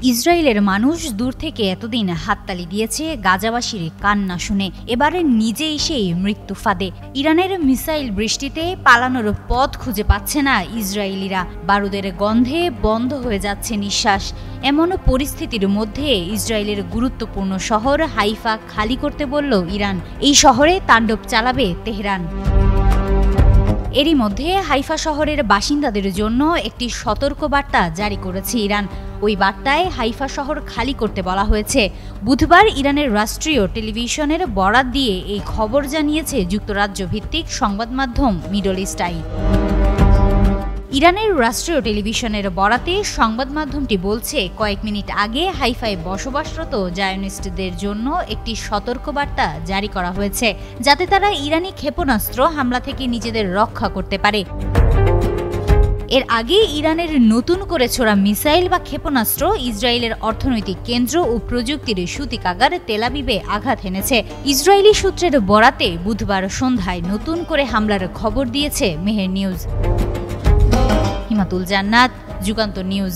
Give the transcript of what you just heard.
ইসরায়েলের মানুষ দূর থেকে এতদিন হাততালি দিয়েছে গাজাবাসীর কান্না শুনে, এবারে নিজেই সেই মৃত্যু ফাঁদে। ইরানের মিসাইল বৃষ্টিতে পালানোর পথ খুঁজে পাচ্ছে না ইসরায়েলিরা। বারুদের গন্ধে বন্ধ হয়ে যাচ্ছে নিঃশ্বাস। এমন পরিস্থিতির মধ্যে ইসরায়েলের গুরুত্বপূর্ণ শহর হাইফা খালি করতে বলল ইরান। এই শহরে তাণ্ডব চালাবে তেহরান। এরই মধ্যে হাইফা শহরের বাসিন্দাদের জন্য একটি সতর্কবার্তা জারি করেছে ইরান। ওই বার্তায় হাইফা শহর খালি করতে বলা হয়েছে। বুধবার ইরানের রাষ্ট্রীয় টেলিভিশনের বরাত দিয়ে এই খবর জানিয়েছে যুক্তরাজ্য ভিত্তিক সংবাদ মাধ্যম মিডল ইস্ট আই। ইরানের রাষ্ট্রীয় টেলিভিশনের বরাতে সংবাদ মাধ্যমটি বলছে, কয়েক মিনিট আগে হাইফায় বসবাসরত জায়নিস্টদের জন্য একটি সতর্কবার্তা জারি করা হয়েছে, যাতে তারা ইরানি ক্ষেপণাস্ত্র হামলা থেকে নিজেদের রক্ষা করতে পারে। এর আগে ইরানের নতুন করে ছোড়া মিসাইল বা ক্ষেপণাস্ত্র ইসরায়েলের অর্থনৈতিক কেন্দ্র ও প্রযুক্তির সূতিকাগার তেল আবিবে আঘাত এনেছে। ইসরায়েলি সূত্রের বরাতে বুধবার সন্ধ্যায় নতুন করে হামলার খবর দিয়েছে মেহের নিউজ। হিমাতুল জান্নাত, যুগান্তর নিউজ।